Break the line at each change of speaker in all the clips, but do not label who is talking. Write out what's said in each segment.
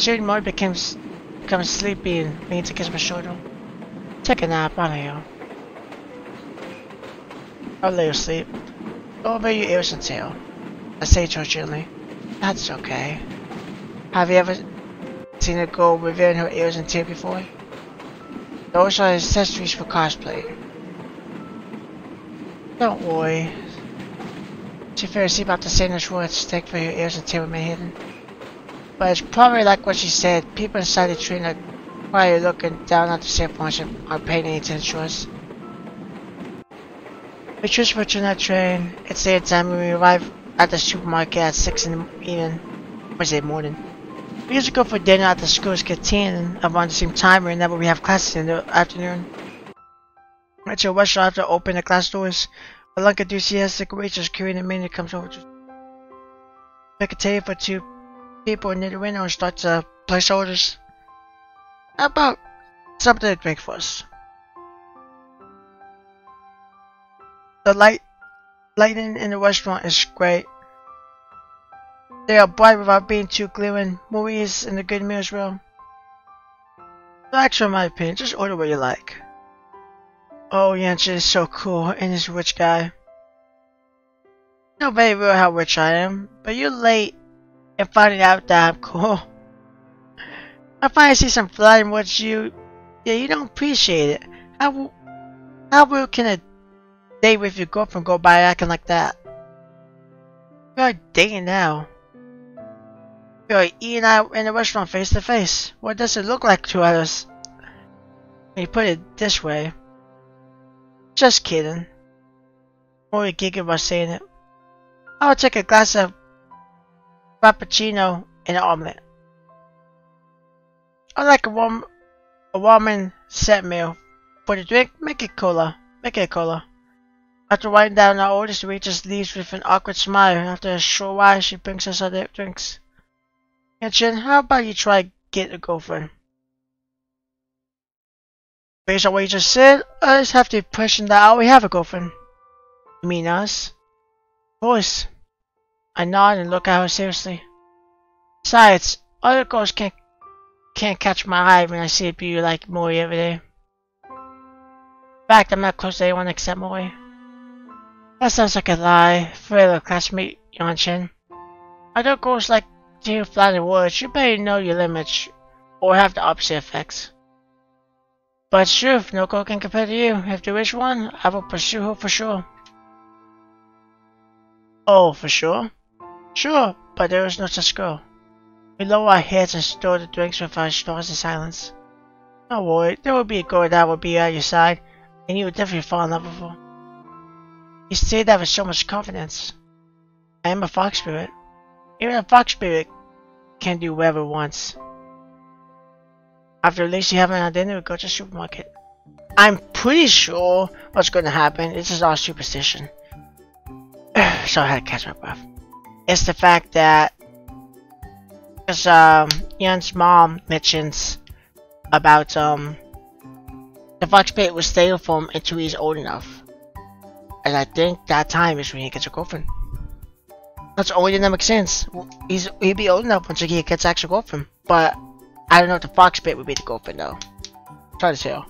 soon Mori becomes sleepy and leans against my shoulder. Take a nap, I'm here. I'll let you sleep. Go over your ears and tail. I say to her gently. That's okay. Have you ever seen a girl revealing her ears and tail before? Those are accessories for cosplay. Don't worry. She figures about the same as what stick for your ears and tail remain hidden. But it's probably like what she said. People inside the train are probably looking down at the same points and aren't paying any attention to us. We just put you on that train. It's the time when we arrive at the supermarket at 6 in the evening. Wednesday morning. We usually go for dinner at the school's canteen around the same time, and then we have classes in the afternoon. It's a rush after opening the class doors. A long enthusiastic waitress carrying the menu comes over to pick a table for 2 people near the window and start to place orders. How about something to drink for us? The lighting in the restaurant is great. They are bright without being too glaring. Movies and the good meal as well. Relax, in my opinion. Just order what you like. Oh, Yanchin is so cool, and he's a rich guy. You know very well how rich I am, but you're late in finding out that I'm cool. I finally see some flaw in what you don't appreciate it. How real can a date with your girlfriend go by acting like that? We are dating now. We are eating out in the restaurant face to face. What does it look like to us? When you put it this way. Just kidding. Mori giggled while saying it. I'll take a glass of frappuccino and an omelet. I like a warming set meal. For the drink, make it cola. Make it cola. After writing down our orders, the waitress leaves with an awkward smile. After a short while, she brings us other drinks. Yanchin, how about you try get a girlfriend? Based on what you just said, I just have the impression that I already have a girlfriend. You mean us? Of course. I nod and look at her seriously. Besides, other girls can't catch my eye when I see a beauty like Mori every day. In fact, I'm not close to anyone except Mori. That sounds like a lie. Fellow classmate Yanchin. Other girls like to hear flattering words. You better know your limits, or have the opposite effects. But sure, if no girl can compare to you. If there is one, I will pursue her for sure. Oh, for sure? Sure, but there is no such girl. We lower our heads and store the drinks with our straws in silence. Don't worry, there will be a girl that will be at your side, and you will definitely fall in love with her. You say that with so much confidence. I am a fox spirit. Even a fox spirit can do whatever it wants. After at least you have our dinner, we go to the supermarket. I'm pretty sure what's going to happen. This is all superstition. So I had to catch my breath. It's the fact that because Yan's mom mentions about the fox spirit will stay with him until he's old enough. And I think that time is when he gets a girlfriend. That's only that makes sense. He'll be old enough until he gets actual girlfriend. But I don't know if the fox bit would be the girlfriend though. Try to tell.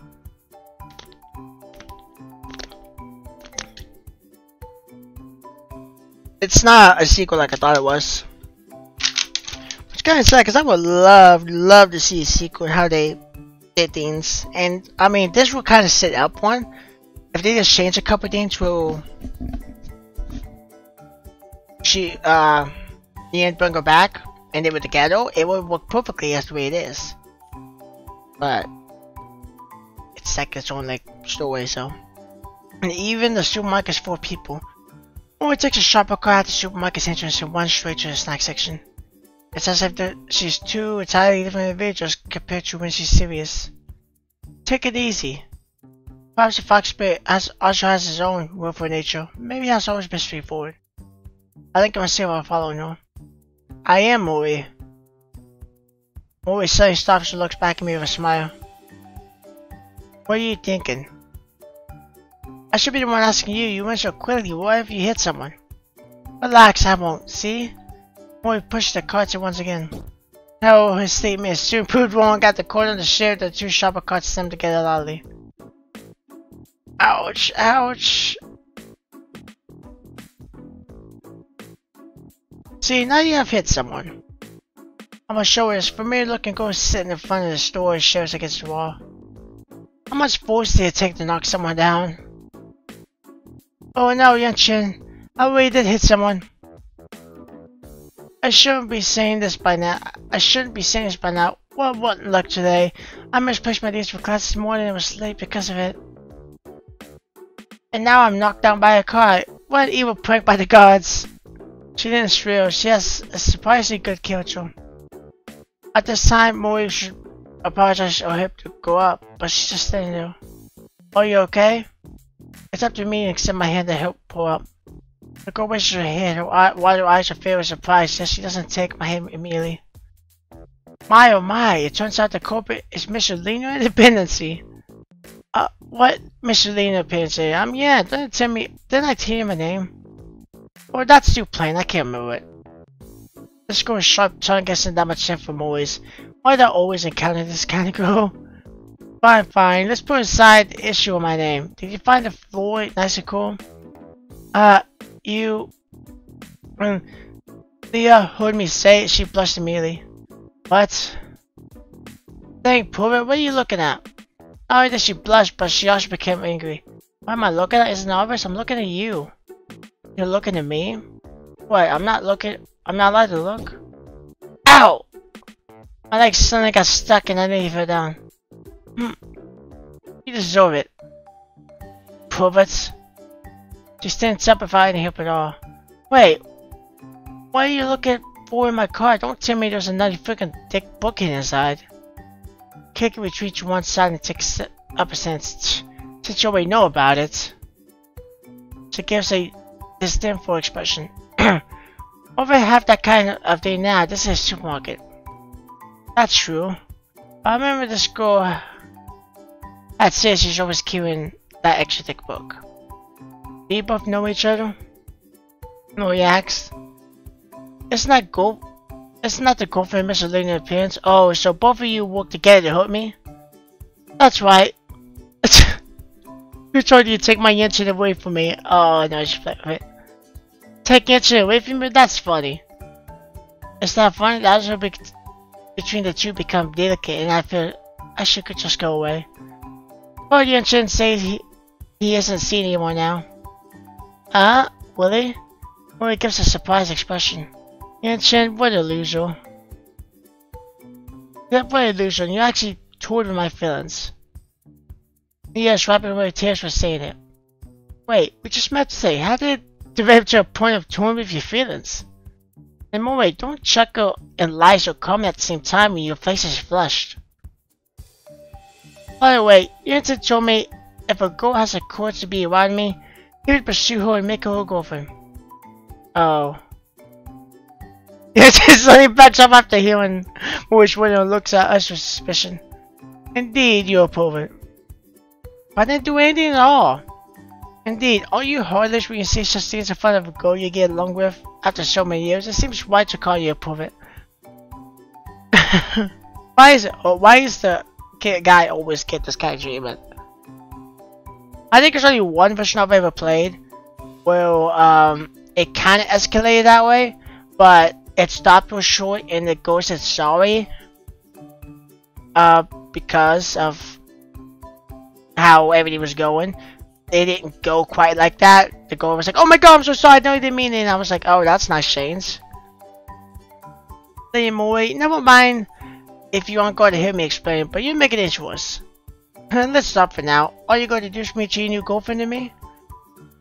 It's not a sequel like I thought it was. It's kind of sad because I would love to see a sequel how they did things. And I mean, this will kind of set up one. If they just change a couple things, will Ian bring her back? And they were together, it would work perfectly as the way it is. But it's like its own like story, so. And even the supermarket is full of people. Mori takes a shopper cart at the supermarket's entrance and runs straight to the snack section. It's as if she's two entirely different individuals compared to when she's serious. Take it easy. Perhaps the fox spirit also has his own willful nature. Maybe it has always been straightforward. I think I'm safe while following her. I am Mori. Mori suddenly stops and looks back at me with a smile. What are you thinking? I should be the one asking you. You went so quickly. What if you hit someone? Relax, I won't. See? Mori pushes the cart once again. No, his statement soon proved wrong. At the corner of the ship, the two shopper carts slammed together loudly. Ouch, ouch. See, now you have hit someone. I'm gonna show this familiar looking ghost sitting in front of the store and shares against the wall. How much force did it take to knock someone down? Oh no, Yunchin. I really did hit someone. I shouldn't be saying this by now. Well, what luck today. I misplaced my dates for class this morning and was late because of it. And now I'm knocked down by a car. What an evil prank by the gods. She didn't shrill. She has a surprisingly good kill control. At this time, Mori should apologize or hip to go up, but she's just standing there. Are you okay? It's up to me to extend my hand to help pull up. The girl raises her hand, her wide eyes are filled with surprise, yet she doesn't take my hand immediately. My oh my, it turns out the culprit is Mr. Linear Independency. What Mr. Linear Independency? Yeah, didn't I tell you my name? Or that's too plain, I can't remember it. This girl is sharp tongue isn't that much for always. Why do I always encounter this kind of girl? Fine, let's put aside the issue of my name. Did you find the floor nice and cool? Leah heard me say it, she blushed immediately. What? Dang, Poover, what are you looking at? Not only did she blush, but she also became angry. What am I looking at? Isn't it obvious? I'm looking at you. You're looking at me? What, I'm not allowed to look? Ow! My leg suddenly got stuck and I nearly fell down. You deserve it. Perverts. She stands up if I didn't help at all. Wait. What are you looking for in my car? Don't tell me there's another freaking thick book inside. Kick and retreat to one side and take up a sense. Since you already know about it. She gives a disdainful expression. Over half that kind of day now. This is a supermarket. That's true. I remember this girl had said she's always carrying that extra thick book. Do you both know each other? Mori asked. It's not the girlfriend Mr. Linear appearance. Oh, so both of you work together to hurt me? That's right. Who told you to take my Yanchin away from me? Oh no, she's playing with it. Take Yanchin away from me? That's funny. It's not funny. That's how between the two become delicate, and I feel I should could just go away. Well, Yanchin says he isn't seen anyone now. Will he? Mori gives a surprised expression. Yanchin, what a loser. What a loser, you actually toured with my feelings. Yes, wiping away tears for saying it. Wait, we just met today. How did it develop to a point of touring with your feelings? And Mori, don't chuckle and lie so calm at the same time when your face is flushed. By the way, Yanchin told me if a girl has a courage to be around me, he would pursue her and make her a girlfriend. Oh. Yanchin suddenly backs up after hearing Mori's word and looks at us with suspicion. Indeed, you're a pervert. I didn't do anything at all. Indeed, are you heartless when you say such things in front of a girl you get along with after so many years? It seems right to call you a pervert. Why is the guy always get this kind of treatment? I think there's only one version I've ever played where it kind of escalated that way, but it stopped real short and the girl said sorry because of how everything was going. They didn't go quite like that. The girl was like, oh my god, I'm so sorry, no, I didn't mean it. And I was like, oh, that's nice change. Mori, never mind if you aren't going to hear me explain, but you make it worse. Let's stop for now. Are you going to introduce me to your new girlfriend to me?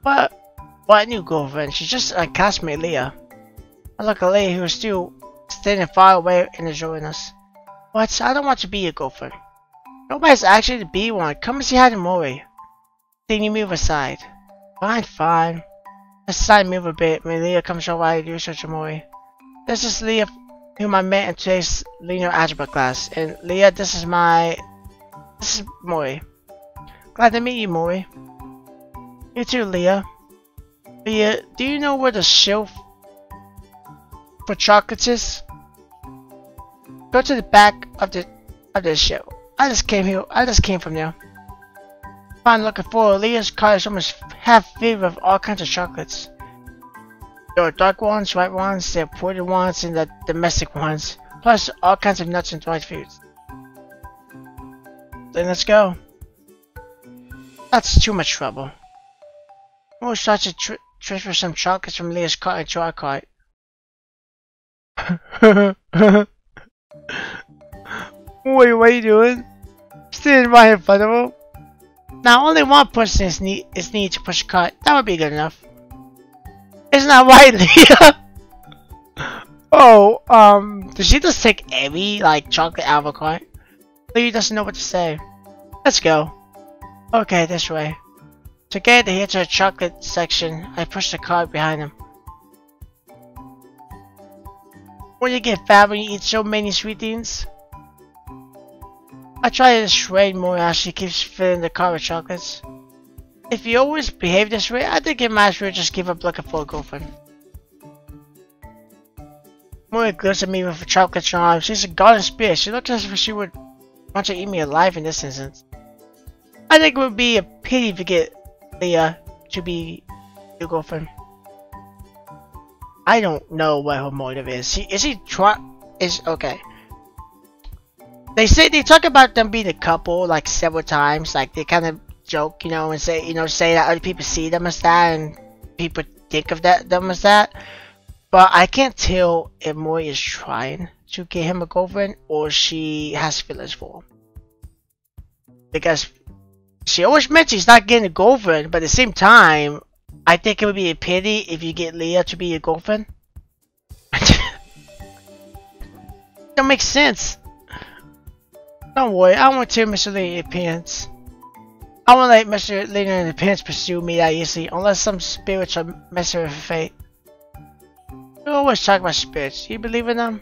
What new girlfriend? She's just a classmate, Leah. I look at Leah who is still standing far away and enjoying us. What? I don't want to be your girlfriend. Nobody's actually to be one. Come and say hi to Mori. Then you move aside. Fine. Let's side move a bit when Leah comes over to do such a Mori. This is Leah whom I met in today's linear algebra class. And Leah, this is Mori. Glad to meet you, Mori. You too, Leah. Leah, do you know where the shelf for chocolates is? Go to the back of the ship. I just came from there. I'm looking for Leah's car is almost half filled with all kinds of chocolates. There are dark ones, white ones, the imported ones, and the domestic ones. Plus all kinds of nuts and dried foods. Then let's go. That's too much trouble. We'll start to transfer some chocolates from Leah's cart into our cart. Wait, what are you doing? Standing right in front of him? Now only one person is needed to push a cart. That would be good enough. Isn't that right, Leah? Oh, did she just take every, chocolate out of a cart? Leah doesn't know what to say. Let's go. Okay, this way. To get here to the chocolate section, I push the cart behind him. When you get fat when you eat so many sweet things? I try to dissuade more as she keeps filling the car with chocolates. If you always behave this way, I think it might as well just give up looking for a girlfriend. Mori glares at me with a chocolate charm. She's a garden spirit. She looks as if she would want to eat me alive in this instance. I think it would be a pity to get Leah to be your girlfriend. I don't know what her motive is. Okay. They talk about them being a couple several times. They kind of joke, and say that other people see them as that and people think of them as that. But I can't tell if Mori is trying to get him a girlfriend or she has feelings for him. Because she always mentions she's not getting a girlfriend, but at the same time, I think it would be a pity if you get Leah to be your girlfriend. Don't make sense. Don't worry, I won't tear Mr. Lena in the pants. I won't let Mr. Lena in the pants pursue me that easily, unless some spirits are messing with fate. You always talk about spirits. Do you believe in them?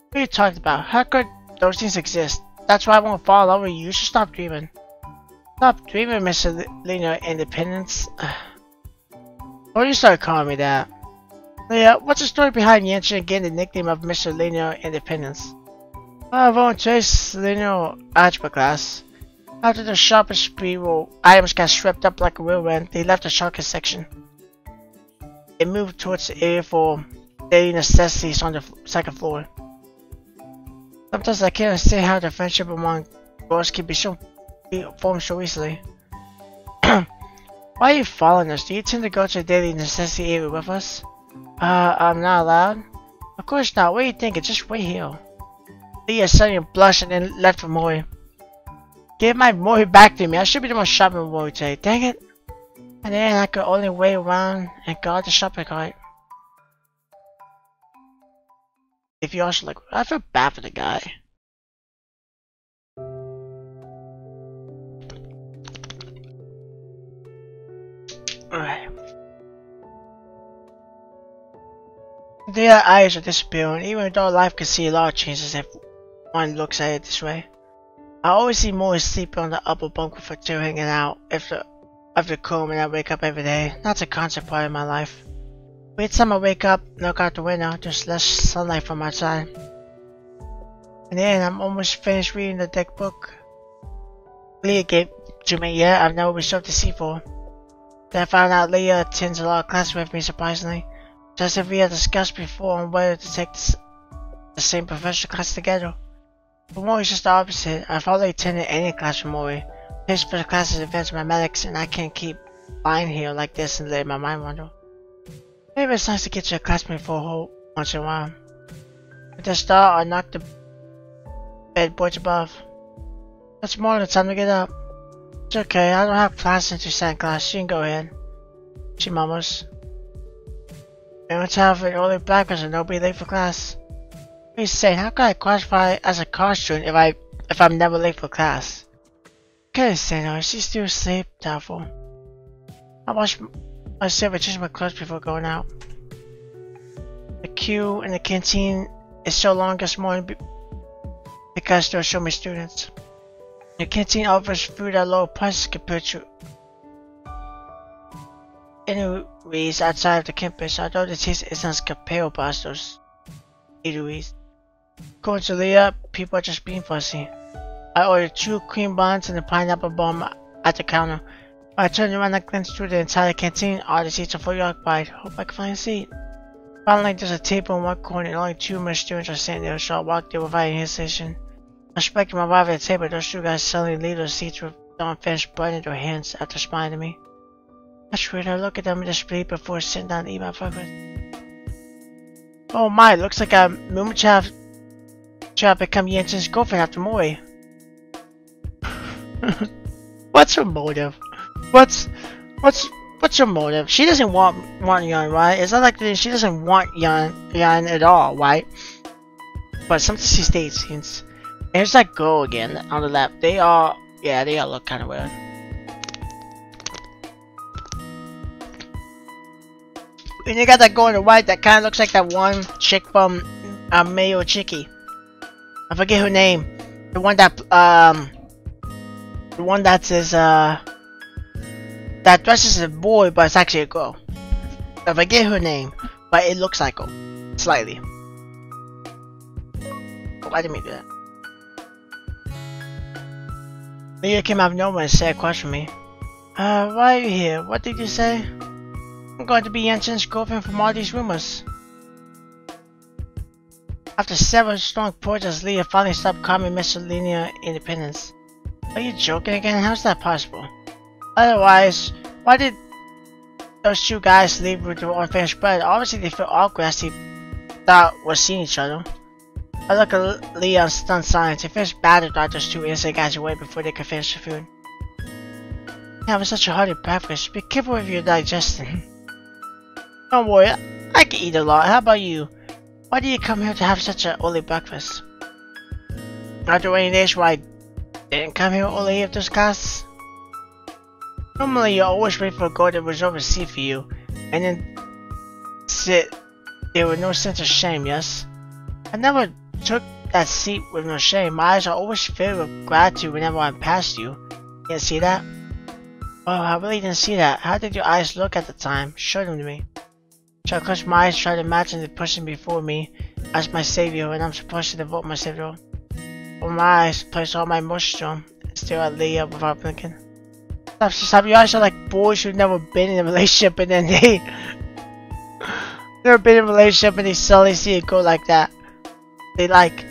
What are you talking about? How could those things exist? That's why I won't fall in love with you. You should stop dreaming. Stop dreaming, Mr. Lena Independence. Why do you start calling me that? Leah, what's the story behind Yanshin getting the nickname of Mr. Linear Independence? I volunteers Linear Algebra class. After the sharpest speed items got swept up like a whirlwind, they left the chocolate section. They moved towards the area for daily necessities on the second floor. Sometimes I can't understand how the friendship among girls can be formed so easily. Why are you following us? Do you intend to go to the daily necessity area with us? I'm not allowed? Of course not. What are you thinking? Just wait here. Leah suddenly blushed and then left for Mori. Give my Mori back to me. I should be the one shopping with Mori today. Dang it. And then I could only wait around and guard the shopping cart. If you also I feel bad for the guy. Alright. Their eyes are disappearing, even though life can see a lot of changes if one looks at it this way. I always see Mori sleeping on the upper bunk with her tail hanging out after comb and I wake up every day. That's a constant part of my life. Every time I wake up, look out the window, there's less sunlight from outside. And then I'm almost finished reading the deck book Leah gave to me. Yeah, I've never been so deceitful. Then I found out Leah attends a lot of classes with me, surprisingly. Just as we had discussed before on whether to take the same professional class together. But Mori's just the opposite. I've hardly attended any class with Mori. His first class is advanced mathematics, and I can't keep lying here like this and let my mind wander. Maybe it's nice to get your classmate for a whole once in a while. At the start, I knocked the bed boards above. It's more than time to get up. It's okay, I don't have class until second class. You can go ahead. She murmurs. And let's have an early breakfast and don't be late for class. What are you saying? How can I qualify as a college student if I'm never late for class? I can't say no. She's still asleep. Doubtful. I wash myself and change my clothes before going out. The queue in the canteen is so long this morning because there are so many students. The canteen offers food at low prices compared to eateries outside of the campus, although the taste isn't as comparable as those eateries. According to Leah, people are just being fussy. I ordered 2 cream buns and a pineapple bomb at the counter. When I turned around and glanced through the entire canteen, all the seats are fully occupied. Hope I can find a seat. Finally, there's a table in one corner and only 2 more students are sitting there, so I walked there without any hesitation. I expected my arrival at the table, those 2 guys suddenly leave their seats with the unfinished bun in their hands after smiling at me. That's weird. I look at them in disbelief before sitting down to eat my breakfast. Oh my, looks like a Mumachav become Jensen's girlfriend after Mori. What's her motive? What's her motive? She doesn't want Yan, right? It's not like she doesn't want Yan at all, right? But something she states hints. There's that girl again on the left. They all look kind of weird. And you got that girl on the right that kind of looks like that one chick from Mayo Chicky. I forget her name. The one that says that dresses as a boy, but it's actually a girl. I forget her name, but it looks like her slightly. Oh, why didn't we do that? Leah came out of nowhere and sat across from me. Why are you here? What did you say? I'm going to be Jensen's girlfriend from all these rumors. After several strong protests, Leah finally stopped calling me Mr. Linear Independence. Are you joking again? How's that possible? Otherwise, why did those 2 guys leave with their unfinished bread? Obviously they felt awkward as they thought we're seeing each other. I look at Leah in stunned silence. It feels bad to drive those 2 innocent guys away before they could finish the food. Having such a hearty breakfast. Be careful with your digestion. Don't worry, I can eat a lot. How about you? Why do you come here to have such an early breakfast? After any days where I didn't come here early of those classes? Normally you always wait for a girl to reserve a seat for you, and then sit there with no sense of shame, yes? I never took that seat with no shame. My eyes are always filled with gratitude whenever I'm past you. You didn't see that? Oh, I really didn't see that. How did your eyes look at the time? Show them to me. So I close my eyes, try to imagine the person before me as my savior, and I'm supposed to devote myself to her. Open my eyes, place all my emotions on, and stare at Leah without blinking. Stop, your eyes are like boys who've never been in a relationship and then they never been in a relationship and they suddenly see a girl like that. They like,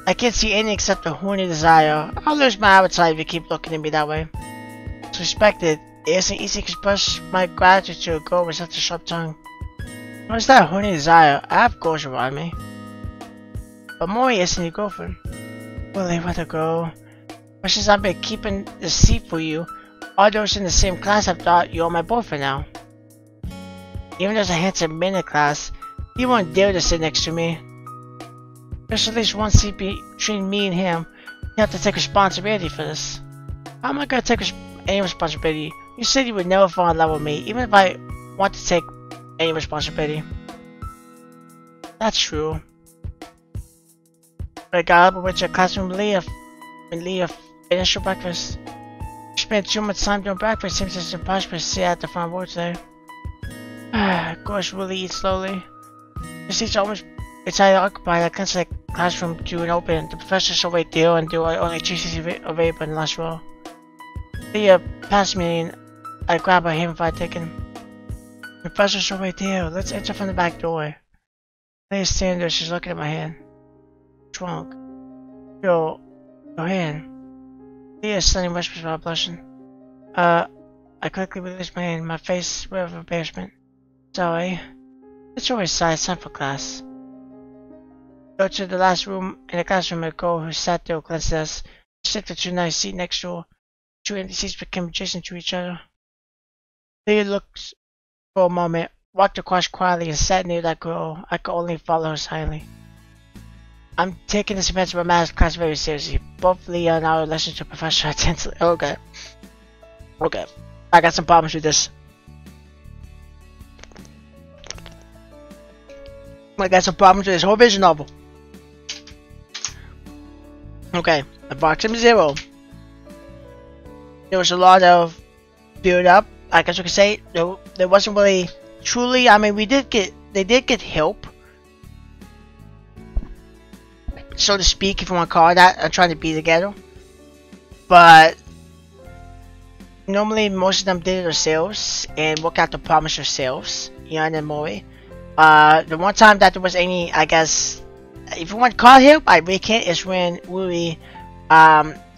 I can't see anything except a horny desire. I'll lose my appetite if you keep looking at me that way. It's respected. It isn't easy to express my gratitude to a girl with such a sharp tongue. What is that horny desire? I have girls around me. But Mori isn't your girlfriend. Really, what a girl. But since I've been keeping the seat for you, all those in the same class have thought you're my boyfriend now. Even there's a handsome man in the class, he won't dare to sit next to me. There's at least one seat between me and him. You have to take responsibility for this. How am I gonna take any responsibility? You said you would never fall in love with me, even if I want to take any responsibility. That's true. But I got up and went to a classroom with Leah when Leah finished her breakfast. She spent too much time doing breakfast. Seems it's impossible to sit at the front row today. Girls really eat slowly. The seats are almost entirely occupied. I can't see the classroom to open. The professors are right there and there are only 2 seats available in the last row. Leah passed me and I grabbed her hand without taking. The professors are right there. Let's enter from the back door. Leah's standing there. She's looking at my hand. What's wrong? Your hand. Leah suddenly whispers without blushing. I quickly released my hand, my face red with embarrassment. Sorry. It's always time for class. Go to the last room in the classroom. A girl who sat there glanced at us. She shifted to a nice seat next door. 2 empty seats became adjacent to each other. Leah looked for a moment, walked across quietly, and sat near that girl. I could only follow her silently. I'm taking this semester of math class very seriously. Both Leah and I are listening to Professor intensely. Okay. I got some problems with this. I got some problems with this whole vision novel. Okay, approximately 0. There was a lot of build up. I guess you could say there wasn't really truly. I mean, they did get help. so to speak, if you want to call it that, are trying to be together. But normally most of them did it themselves and work out the problems themselves, Yan and Mori. The one time that there was any, I guess, if you want to call help, I really can't, is when Wooey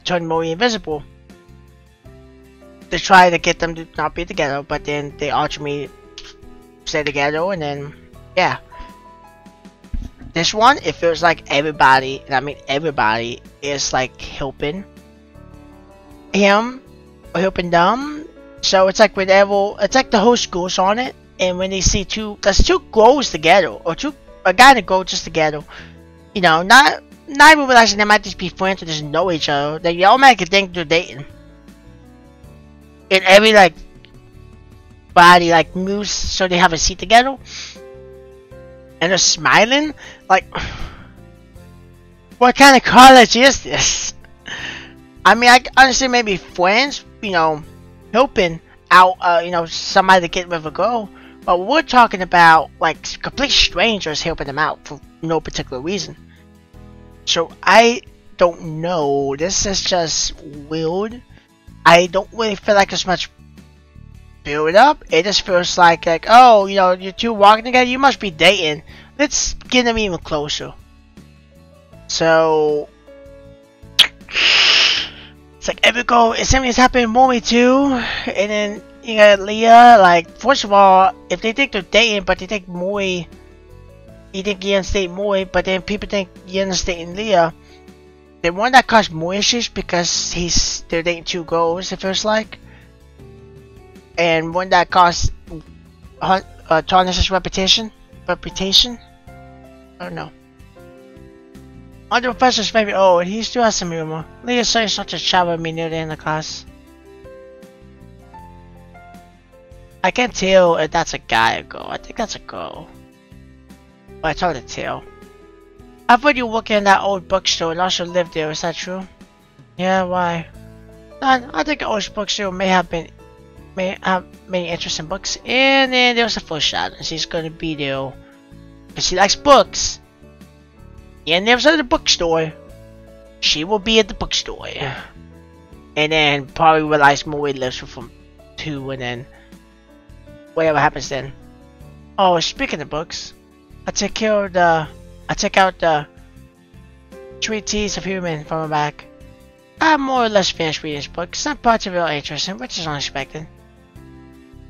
turned Mori invisible. They try to get them to not be together, but then they ultimately stay together, and then, yeah. This one, it feels like everybody, and I mean everybody, is like helping him or helping them. So it's like whenever, it's like the whole school's on it, and when they see there's two girls together, or a guy and a girl just together, you know, not even realizing they might just be friends or just know each other, they automatically think they're dating. And every like body like moves so they have a seat together. And they're smiling, like, what kind of college is this? I mean, I understand maybe friends, you know, helping out, you know, somebody to get with a girl, but we're talking about, like, complete strangers helping them out for no particular reason. So, I don't know, this is just weird. I don't really feel like there's much build up. It just feels like, oh, you know, you two walking together, you must be dating. Let's get them even closer. So it's like every girl, it's something that's happening to Mori too. And then you got Leah, like, first of all, if they think they're dating but they think Mori, you think Yen's dating Mori, but then people think Yen's dating Leah, then won't that cause more issues because they're dating two girls, it feels like? And wouldn't that cause tarnish his reputation? I don't know. Under the professor's maybe old, he still has some humor. Leah's saying such a chat with me near the end of class. I can't tell if that's a guy or girl. I think that's a girl. But it's hard to tell. I thought you were working in that old bookstore and also lived there, is that true? Yeah, why? I think the old bookstore may have many interesting books, and then there was a foreshadowing. She's gonna be there because she likes books. And there's at the bookstore. She will be at the bookstore, and then probably realize Mori lives with them too, and then whatever happens then. Oh, speaking of books, I take out the Treatise of Human from her back. I more or less finished reading this book. Some parts are really interesting, which is unexpected.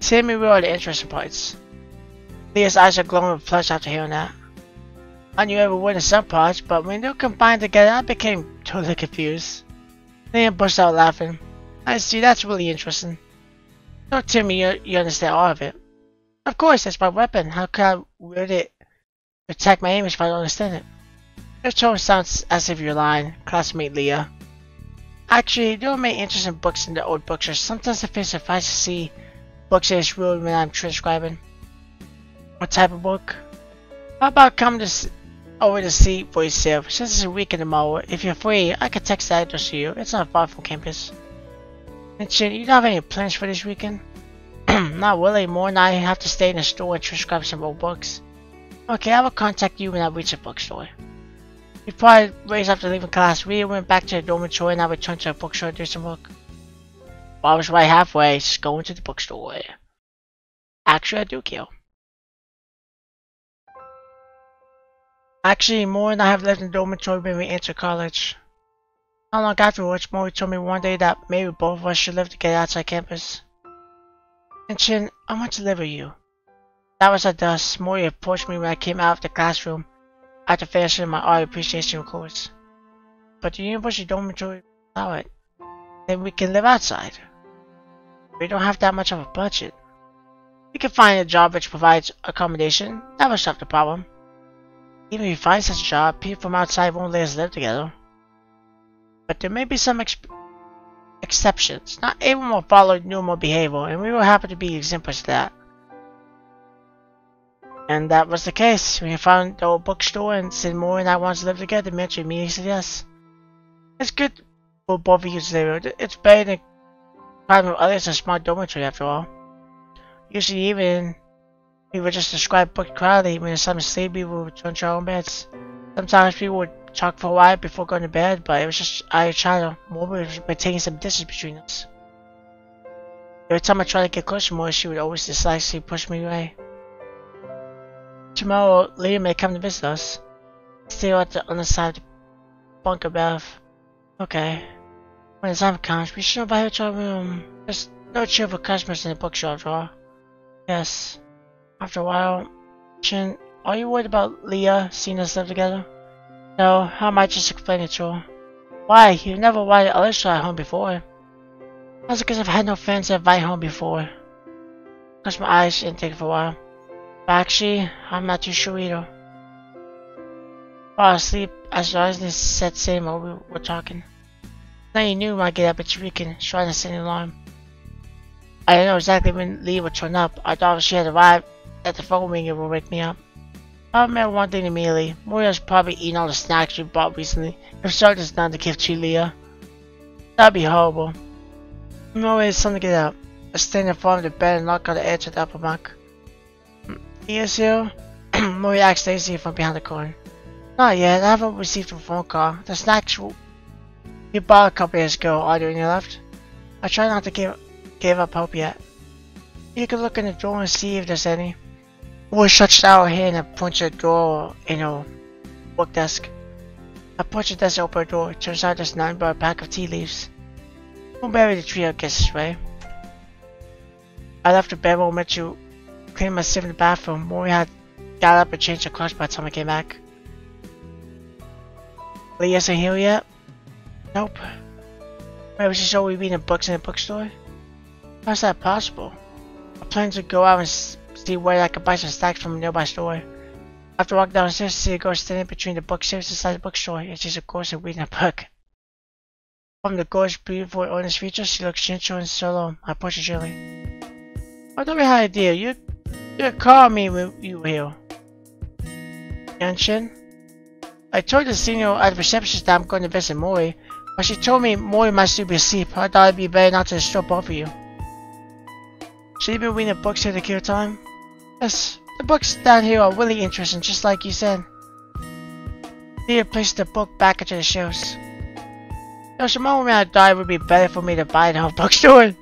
Tell me where are the interesting parts. Leah's eyes are glowing with pleasure after hearing that. I knew every word in some parts, but when they were combined together, I became totally confused. Leah burst out laughing. I see, that's really interesting. Don't tell me you understand all of it. Of course, that's my weapon. How could I wield it to attack my image if I don't understand it? Your tone sounds as if you're lying, classmate Leah. Actually, there are many interesting books in the old bookstore. Sometimes I feel surprised to see books in this room when I'm transcribing. What type of book? How about coming over to see for yourself? Since it's a weekend tomorrow, if you're free, I could text the address to you. It's not far from campus. And shit, you don't have any plans for this weekend? Not really. More than I have to stay in the store and transcribe some old books. Okay, I will contact you when I reach the bookstore. We probably raised after leaving class. We went back to the dormitory and I returned to the bookstore to do some work. Well, I was right halfway, just going to the bookstore. Actually, I do care. Actually, Mori and I have lived in the dormitory when we entered college. Not long afterwards, Mori told me one day that maybe both of us should live together outside campus. And Shin, I want to live with you. That was at dusk. Mori approached me when I came out of the classroom after finishing my art appreciation course. But the university dormitory allow it. Then we can live outside. We don't have that much of a budget. We can find a job which provides accommodation. That will solve the problem. Even if we find such a job, people from outside won't let us live together. But there may be some exceptions. Not everyone will follow normal behavior, and we will happen to be exemplars of that. And that was the case. We found the old bookstore and said Mori and I wanted to live together. Mitch immediately said yes. It's good for both of you to live. It's better than crowding with others in a small dormitory after all. Usually even we would just describe book crowded when the sun was sleepy, we would return to our own beds. Sometimes people would talk for a while before going to bed, but it was just I tried to Mori was maintaining some distance between us. Every time I tried to get close to Mori, she would always decisively push me away. Tomorrow, Leah may come to visit us. Stay at the other side of the bunk above. Okay. When the time comes, we should invite her to our room. There's no cheerful customers in the bookshelf drawer. Yes. After a while, Shin, are you worried about Leah seeing us live together? No, I might just explain it to her. Why? You've never invited others to our home before. That's because I've had no friends to invite home before. Close my eyes and think for a while. But actually, I'm not too sure either. Fall asleep as the eyes set same while we were talking. Now you knew when I get up at shrieking, trying to set an alarm. I didn't know exactly when Lee would turn up. I thought she had arrived at the phone ring and would wake me up. I remember one thing immediately. Moria's probably eating all the snacks we bought recently. If so, there's none to give to Leah. That'd be horrible. No way, it's time to get up. I stand in front of the bed and knock on the edge of the upper bunk. Leah's here? Moria asked Daisy from behind the corner. Not yet, I haven't received a phone call. The snacks you bought a couple years ago, are there any left? I try not to give up hope yet. You can look in the drawer and see if there's any. Moria stretched out her hand and points at the drawer in her work desk. I push the desk open the door. It turns out there's nothing but a pack of tea leaves. Don't bury the tree, I guess this way. I left the bedroom to clean myself in the bathroom. Moria had got up and changed her clothes by the time I came back. Leah isn't here yet? Nope. Maybe she's always reading books in a bookstore? How's that possible? I plan to go out and see where I can buy some snacks from a nearby store. After walking downstairs, I see a girl standing between the bookshelves inside the bookstore, and she's of course reading a book. From the gorgeous, beautiful, honest features, she looks gentle and solemn. I push her gently. I thought we had an idea. You called me when you were here. Yanshin? I told the senior at the receptionist that I'm going to visit Mori, but she told me Mori might still be asleep. I thought it'd be better not to disturb both of you. Should you be reading books here to kill time? Yes, the books down here are really interesting, just like you said. Leah placed the book back into the shelves. There's a moment when I die it would be better for me to buy the whole bookstore.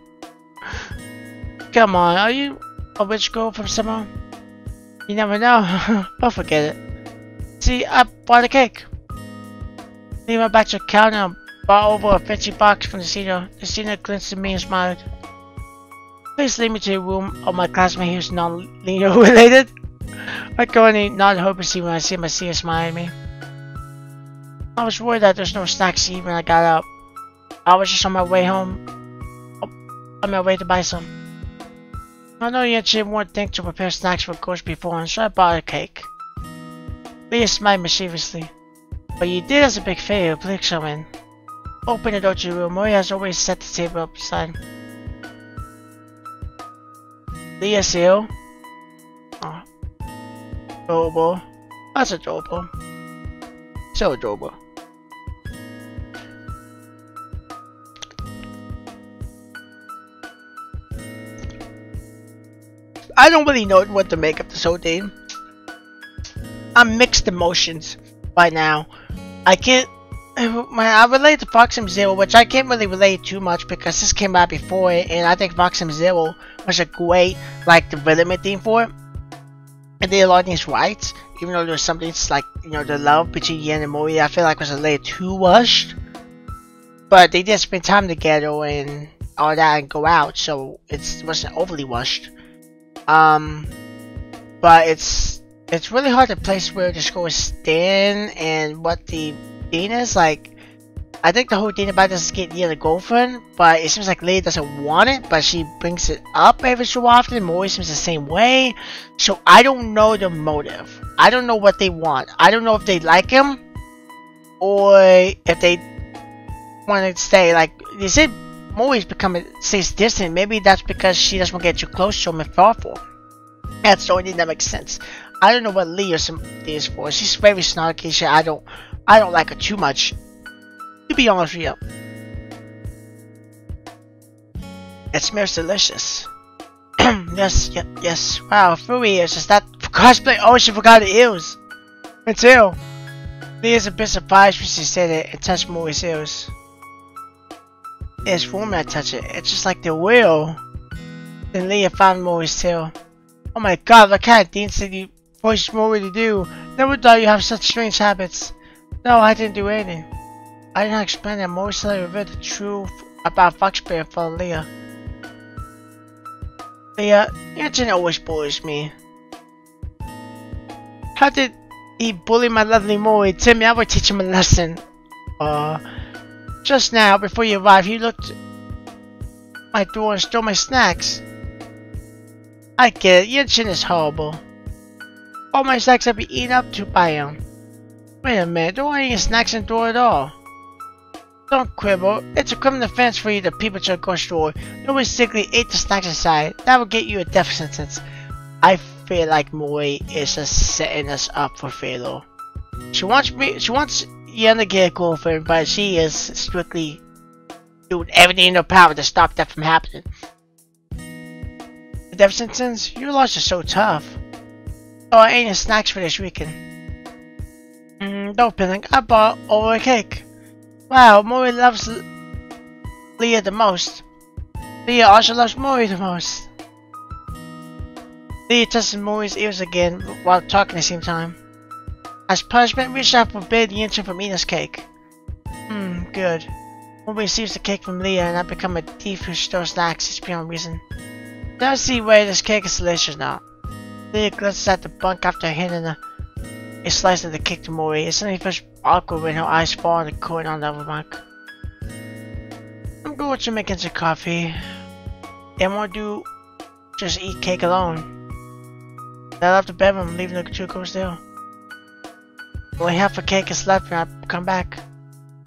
Come on, are you a rich girl from somewhere? You never know, but forget it. See, I bought a cake. Leah went back to the counter and brought over a fancy box from the senior. The senior glanced at me and smiled. Please lead me to the room of my classmate who's non-linear related. I currently not hopelessly when I see my senior smile at me. I was worried that there's no snacks to eat when I got up. I was just on my way home. On my way to buy some. I know you actually won't think to prepare snacks for course before, so I bought a cake. Leah smiled mischievously. But you did us a big favor, please come in. Open the door to your room. Moria has always set the table up beside. Leah's here. Oh. Adorable. That's adorable. So adorable. I don't really know what to make of this whole thing. I'm mixed emotions right now. I can't. I relate to Foxem Zero, which I can't really relate too much because this came out before it, and I think Foxem Zero was a great development theme for it. And they did a lot of things right, even though there's some things like the love between Yen and Mori I feel like was a little too rushed. But they did spend time together and all that and go out, so it wasn't overly rushed. But it's really hard to place where the score stand and what the thing is. Like, I think the whole thing about this is getting Yen a girlfriend, but it seems like Leah doesn't want it, but she brings it up every so often. Mori seems the same way, so I don't know the motive. I don't know what they want. I don't know if they like him or if they want to stay. Like they said, Mori's stays distant. Maybe that's because she doesn't want to get too close to him and fall for him. That's the only thing that makes sense. I don't know what Leah is for. She's very snarky. I don't like her too much. To be honest with you. It smells delicious. yes. Wow, 3 years. Is that for cosplay? Oh, she forgot it is. It's ill. Leah's a bit surprised when she said it and touched Mori's ears. It's warm when I touch it. It's just like the wheel. Then Leah found Mori's tail. Oh my god, what kind of things did you push Mori to do? Never thought you have such strange habits. No, I didn't do anything. I did not explain that Mori suddenly revealed the truth about Foxbear in front of Leah. Leah, Yanchin always bullies me. How did he bully my lovely Mori? Tell me, I will teach him a lesson. Just now, before you arrived, he looked at my door and stole my snacks. I get it, Yanchin is horrible. All my snacks have been eaten up to by him. Wait a minute, don't want any snacks in the door at all. Don't quibble, it's a criminal offense for you to peep at your grocery store. You basically ate the snacks inside. That will get you a death sentence. I feel like Mori is just setting us up for failure. She wants Yan to get a girlfriend, but she is strictly doing everything in her power to stop that from happening. The death sentence? Your laws are so tough. Oh, I ate snacks for this weekend. Don't panic, I bought over a cake. Wow, Mori loves Leah the most. Leah also loves Mori the most. Leah touched Mori's ears again while talking at the same time. As punishment, we shall forbid Yanchin from eating this cake. Good. Mori receives the cake from Leah and I become a thief who stores snacks just beyond reason. Now see whether this cake is delicious or not. Leah glances at the bunk after handing a slice of the cake to Mori. It suddenly feels awkward when her eyes fall on the coin on the other bunk. I'm going to make some coffee. And won't do just eat cake alone. I left the bedroom, leaving the two girls there. Only half a cake is left when I come back.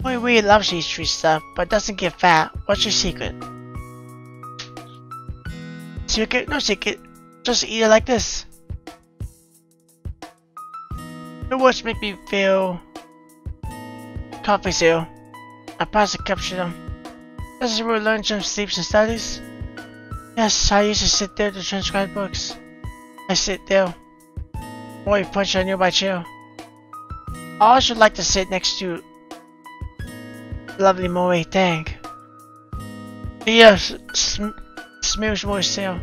Mori really loves to eat sweet stuff, but doesn't get fat. What's your secret? Secret? No secret. Just eat it like this. Your words make me feel coffee's ill. I pass the cup to them. This is where learn Jim sleeps and studies? Yes, I used to sit there to transcribe books. I sit there. Mori punched a nearby chair. I also like to sit next to lovely Mori. Dang. Yes, smooths Mori's tail.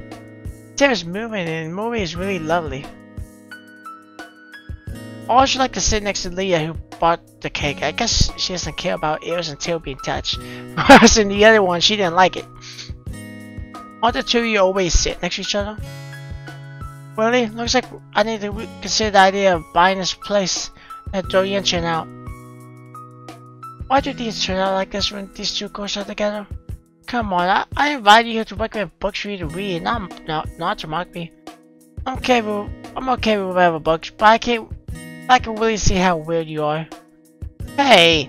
Tail is moving and Mori is really lovely. I also like to sit next to Leah who bought the cake. I guess she doesn't care about ears and tail being touched. Whereas in the other one, she didn't like it. Aren't the two of you always sit next to each other? Really? Looks like I need to consider the idea of buying this place and throw Yanchin out. Why do these turn out like this when these two girls are together? Come on, I invited you here to recommend books for you to read, not to mock me. I'm okay with whatever books, but I can really see how weird you are. Hey!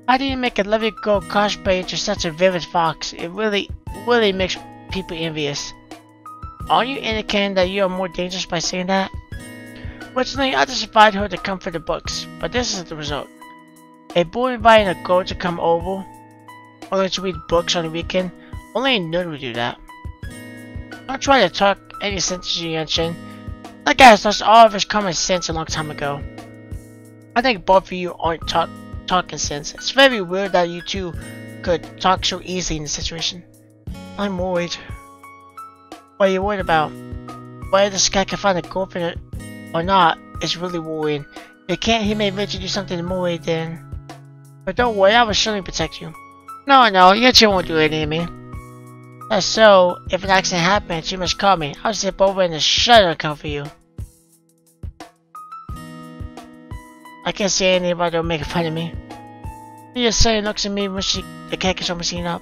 How do you make a lovely girl cosplay into such a vivid fox? It really makes people envious. Are you indicating that you are more dangerous by saying that? Originally, I just invited her to come for the books, but this is the result. A boy inviting a girl to come over, only to read books on the weekend. Only a nerd would do that. Don't try to talk any sense to Yanchin. That guy has lost all of his common sense a long time ago. I think both of you aren't talking sense. It's very weird that you two could talk so easily in this situation. I'm worried. What are you worried about? Whether this guy can find a girlfriend or not is really worrying. If he may eventually do something to Mori then. But don't worry, I will surely protect you. No, Yanchin won't do anything to me. That's so, if an accident happens, you must call me. I'll zip over in the shutter and come for you. I can't say anything about them making fun of me. Leah suddenly looks at me when the cake is almost eaten up.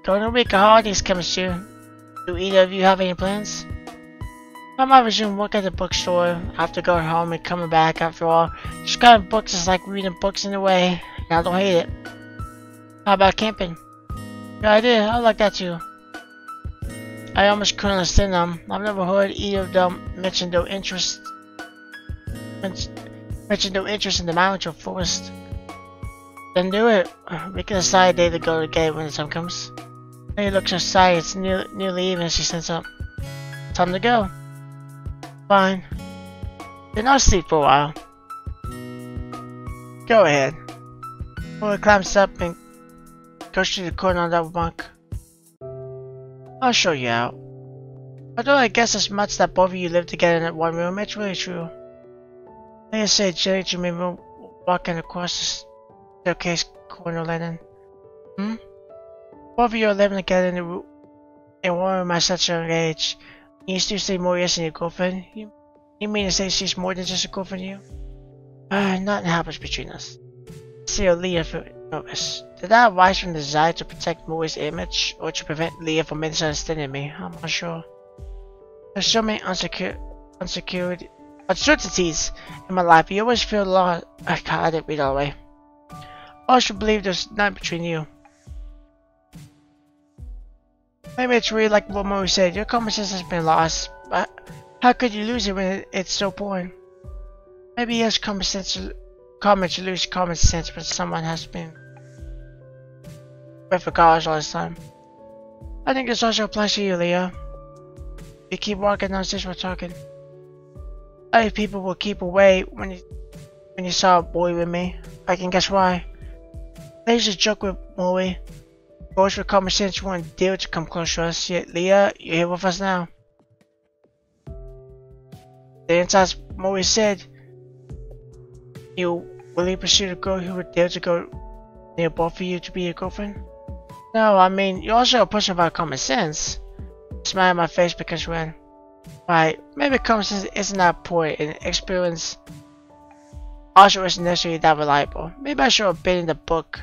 During the week of holidays coming soon. Do either of you have any plans? I might resume work at the bookstore after going home and coming back. After all, just cutting books is like reading books in a way, and I don't hate it. How about camping? Good idea, I like that too. I almost couldn't understand them. I've never heard either of them mention their interest in the mountain or forest. Then do it. We can decide a day to go to the gate when the time comes. Lady looks inside, it's nearly even, she stands up. Time to go. Fine. Then I'll sleep for a while. Go ahead. Mori climbs up and goes to the corner on the bunk. I'll show you out. Although I guess as much that both of you live together in one room, it's really true. Like I said, Jelly Jimmy walking across the staircase corner Lennon. Hmm? Both of you are living together in one room at such a young age. You still say Mori isn't your girlfriend? You mean to say she's more than just a girlfriend to you? Nothing happens between us. See Leah for notice. Did that arise from the desire to protect Mori's image, or to prevent Leah from misunderstanding me? I'm not sure. There's so many uncertainties in my life. You always feel lost. I didn't read all the way. I should believe there's none between you. Maybe it's really like what Mori said. Your common sense has been lost, but how could you lose it when it's so boring? Maybe yes, common to lose common sense when someone has been with regards all this time. I think this also applies to you, Leah. You keep walking downstairs while talking. Other people will keep away when you saw a boy with me. I can guess why. There's a joke with Mori. Boys with common sense won't dare to come close to us. Yet, Leah, you're here with us now. The inside Mori said, you will pursue a girl who would dare to go near both of you to be your girlfriend? No, I mean, you're also a person without common sense. Smile on my face because when, right, maybe common sense isn't that important and experience also isn't necessarily that reliable. Maybe I should have been in the book.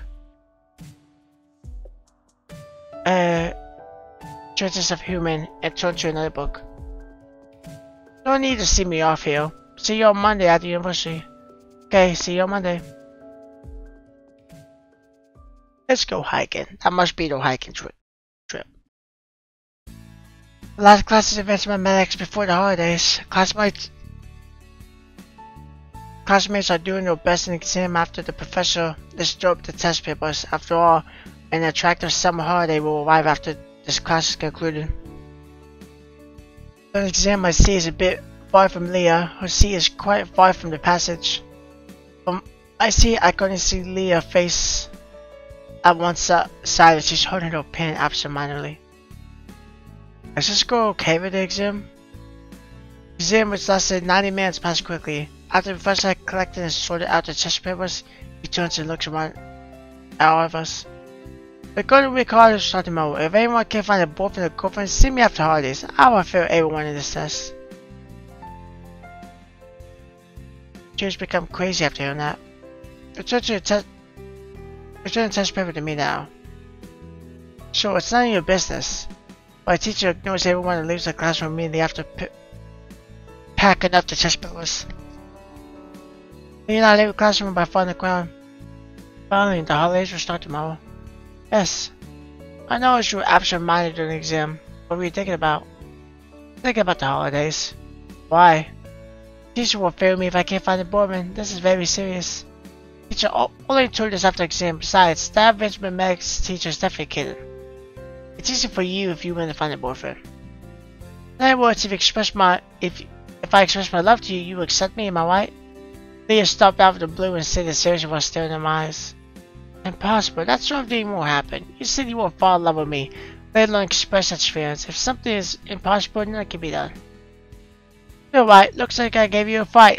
Traces of Human and turn to another book. No need to see me off here. See you on Monday at the university. Okay, see you on Monday. Let's go hiking. That must be the hiking trip. The last class is events mathematics before the holidays. Classmates are doing their best in the exam after the professor disturbed the test papers. After all, an attractive summer holiday will arrive after this class is concluded. The exam I see is a bit far from Leah. Her seat is quite far from the passage. From I can only see Leah's face at one side as she's holding her pen absentmindedly. Is this girl okay with the exam? The exam, which lasted 90 minutes, passed quickly. After the professor had collected and sorted out the test papers, he turns and looks around at all of us. We're going to week holidays starting tomorrow. If anyone can find a boyfriend or girlfriend, see me after holidays. I will fail everyone in this test. Tears become crazy after hearing that. Return the test paper to me now. Sure, it's none of your business. But a teacher ignores everyone and leaves the classroom immediately after packing up the test papers. You're not leave the classroom by falling on the ground. Finally, the holidays will start tomorrow. Yes. I know you were absent-minded during the exam. What were you thinking about? Thinking about the holidays. Why? Teacher will fail me if I can't find a boyfriend. This is very serious. Teacher only told us after the exam. Besides, that Benjamin Meg's teacher is definitely kidding. It's easy for you if you want to find a boyfriend. In other words, if I express my love to you, you will accept me, am I right? Leah stopped out of the blue and said it seriously while staring in my eyes. Impossible. That sort of thing won't happen. You said you won't fall in love with me, let alone express such feelings. If something is impossible, then it can be done. You're right. Looks like I gave you a fight.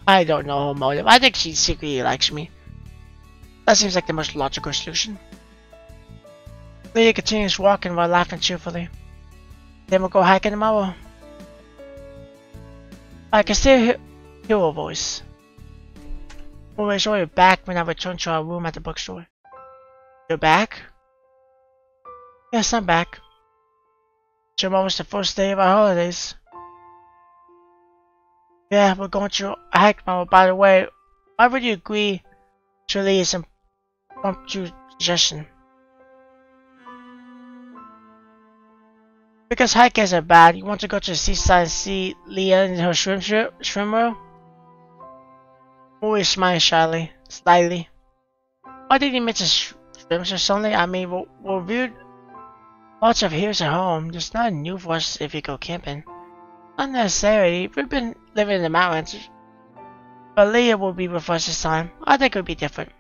I don't know her motive. I think she secretly likes me. That seems like the most logical solution. Leah continues walking while laughing cheerfully. Then we'll go hiking tomorrow. I can still hear her voice. Always saw you back when I returned to our room at the bookstore. You're back? Yes, I'm back. Tomorrow was the first day of our holidays. Yeah, we're going to a hike tomorrow. By the way, why would you agree to Leah's impromptu suggestion? Because hikers are bad. You want to go to the seaside and see Leah in her swimwear? Always smiling slyly. Why did you mention swims or something? I mean, we're viewed lots of hills at home. There's nothing new for us if you go camping. Not necessarily. We've been living in the mountains. But Leah will be with us this time. I think it would be different.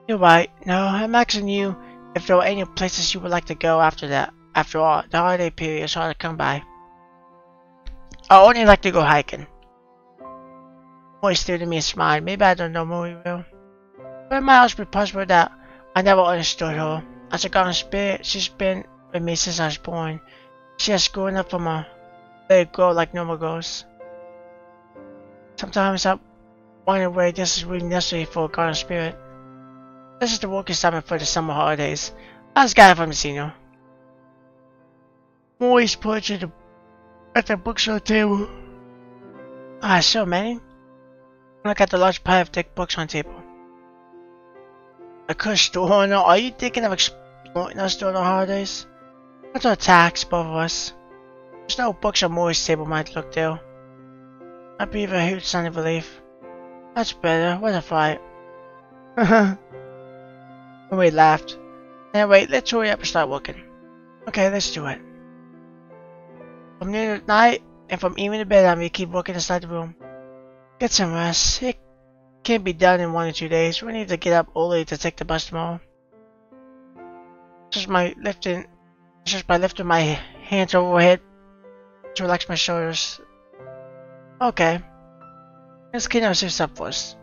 You're right. No, I'm asking you if there are any places you would like to go after that. After all, the holiday period is hard to come by. I only like to go hiking. Moy stared at me and smiled. Maybe I don't know Moy well. But it might also be possible that I never understood her. As a goddess spirit, she's been with me since I was born. She has grown up from a little girl like normal girls. Sometimes I wonder whether this is really necessary for a goddess spirit. This is the work assignment for the summer holidays. I just got it from the senior. Moy's pointed at the books on the table. Ah, so many. Look at the large pile of thick books on the table. A cursed store. No, are you thinking of exploiting us during the holidays? What's our tax, both of us? There's no books on Moy's table might look there. I breathe a huge sigh of relief. That's better. What a fight. We laughed. Anyway, let's hurry up and start working. Okay, let's do it. From noon at night and from evening to bedtime, we keep working inside the room. Get some rest. It can't be done in 1 or 2 days. We need to get up early to take the bus tomorrow. Just by lifting my hands overhead to relax my shoulders. Okay. Let's clean our suits up first.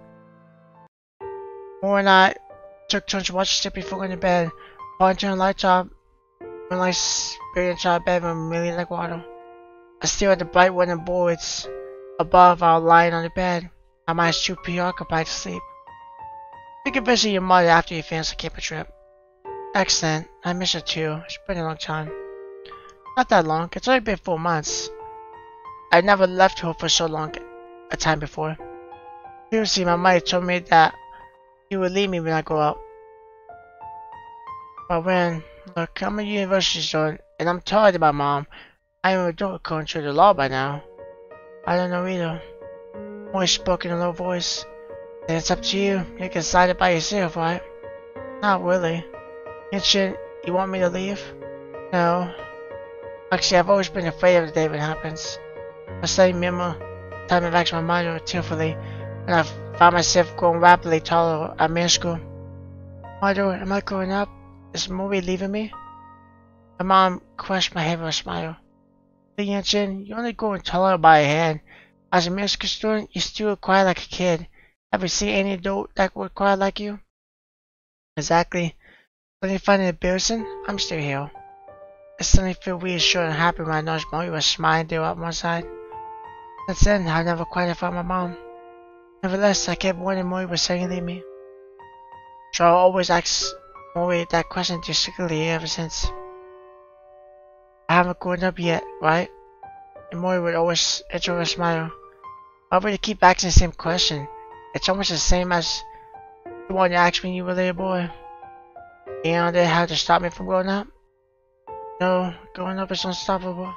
Moore and I took turns to watch the strip before going to bed. While I turned the lights off, when I spirit inside the bedroom really like water. I stare at the bright wooden boards above our lying on the bed. My mind's too preoccupied to sleep. You can visit your mother after you finish the camping trip. Excellent. I miss her too. It's been a long time. Not that long. It's only been 4 months. I never left her for so long a time before. Previously, my mother told me that she would leave me when I grow up. But when, look, I'm a university student, and I'm tired of my mom. I am an adult according to the law by now. I don't know either. Moy spoke in a low voice. Then it's up to you. You can decide it by yourself, right? Not really. You want me to leave? No. Actually, I've always been afraid of the day when it happens. I suddenly remember the time I've asked my mother tearfully when I found myself growing rapidly taller at middle school. Mother, am I growing up? Is Moe leaving me? My mom crushed my head with a smile. Yanchen, you're only growing taller by a hand. As a middle school student, you still cry like a kid. Ever see any adult that would cry like you? Exactly. Don't you find it embarrassing? I'm still here. I suddenly feel reassured and happy when I noticed Molly was smiling there at one side. Since then, I never quite found my mom. Nevertheless, I kept wondering Molly was saying leave me. So I always ask Molly that question distinctly ever since. I haven't grown up yet, right? And Molly would always answer with a smile. Why would you keep asking the same question? It's almost the same as the one you asked when you were a little boy. You know that how to stop me from growing up? No, growing up is unstoppable.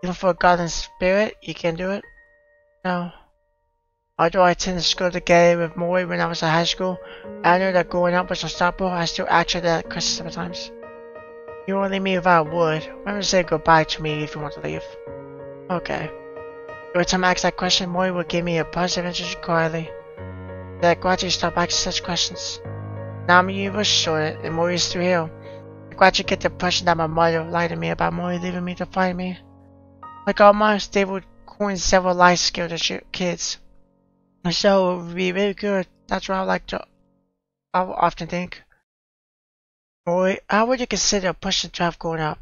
Even for a godly spirit, you can't do it? No. Although I attended school together with Molly when I was in high school, I knew that growing up was unstoppable. I still ask her that question sometimes. You won't leave me without a word. Remember to say goodbye to me if you want to leave. Okay. Every time I ask that question, Molly will give me a positive answer quietly. Then I gradually stop asking such questions. Now I'm a university student, and Molly is still here. I gradually get the impression that my mother lied to me about Molly leaving me to find me. Like all moms, they would coin several life skills to kids. And so it would be really good. That's what I often think. Molly, how would you consider a person to have grown up?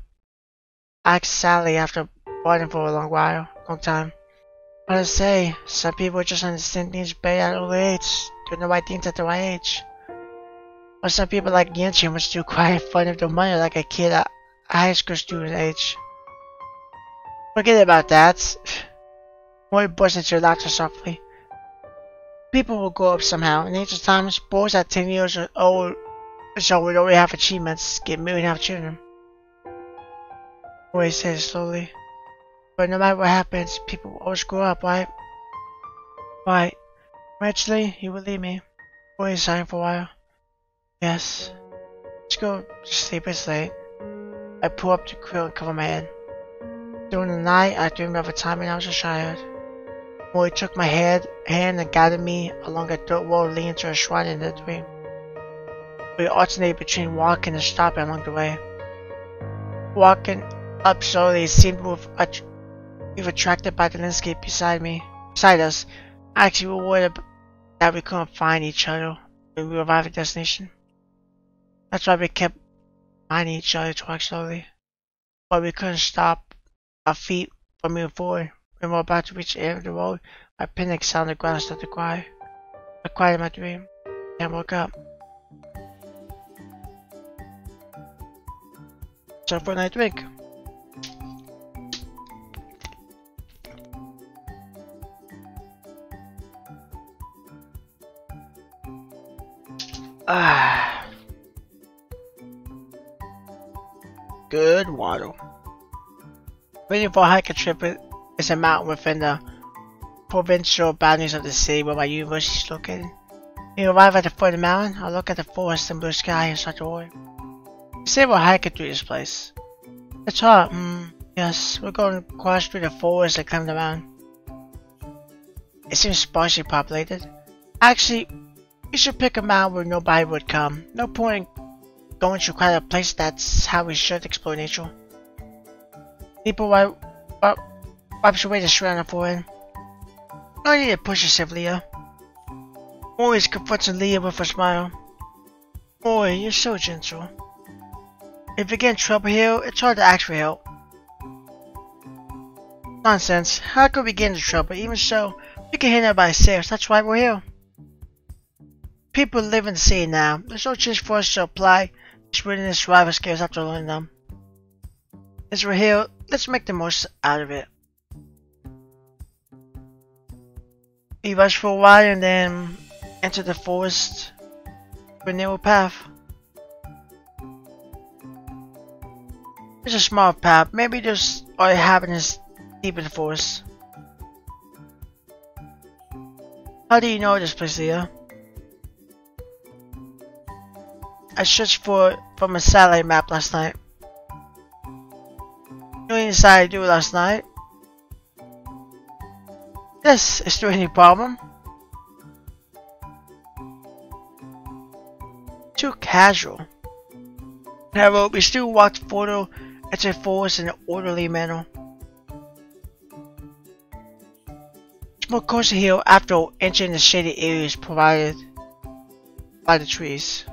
I asked Sally after avoiding for a long time. What I say, some people just understand things better at an early age, doing the right things at the right age. Or some people like Yanchin would still cry in front of their mother like a kid at a high school student age. Forget about that. Molly burst into laughter softly. People will grow up somehow. In ancient times, boys at 10 years old so would already have achievements, get married and have children. Molly said slowly. But no matter what happens, people will always grow up, right? Right. Eventually, he will leave me. Molly sighed for a while. Yes. Let's go to sleep, it's late. I pull up the quilt and cover my head. During the night, I dreamed of a time when I was a child. Mori took my hand and guided me along a dirt road leading to a shrine in the dream. We alternated between walking and stopping along the way. Walking up slowly seemed we were attracted by the landscape beside us. Actually, we were worried that we couldn't find each other when we arrived at the destination. That's why we kept finding each other to walk slowly. But we couldn't stop our feet from moving forward. When we were about to reach the end of the road, my panic sounded on the ground and started to cry. I cried in my dream and woke up. So for a night drink. Good water. Waiting for a hiking trip is a mountain within the provincial boundaries of the city where my university is located. When you arrive at the foot of the mountain, I look at the forest and blue sky and start to worry. You say we're hiking through this place. It's hot. Yes, we're going to cross through the forest and climb the mountain. It seems sparsely populated. Actually, we should pick a mountain where nobody would come. No point in going to quite a place. That's how we should explore nature. People wipes away the sweat on her forehead. No need to push yourself, Leah. Always confronting Leah with a smile. Boy, you're so gentle. If you get in trouble here, it's hard to ask for help. Nonsense. How could we get into trouble? Even so, we can handle it by ourselves. That's why we're here. People live in the city now. There's no chance for us to apply this wilderness survival skills after learning them. As we're here, let's make the most out of it. We rushed for a while and then entered the forest with a narrow path. It's a small path. Maybe there's other inhabitants deep in the forest. How do you know this place, Leah? I searched for it from a satellite map last night. You know what you decided to do last night? Yes, is there any problem? Too casual. However, we still walked further into the forest in an orderly manner. It's more cozy here after entering the shady areas provided by the trees.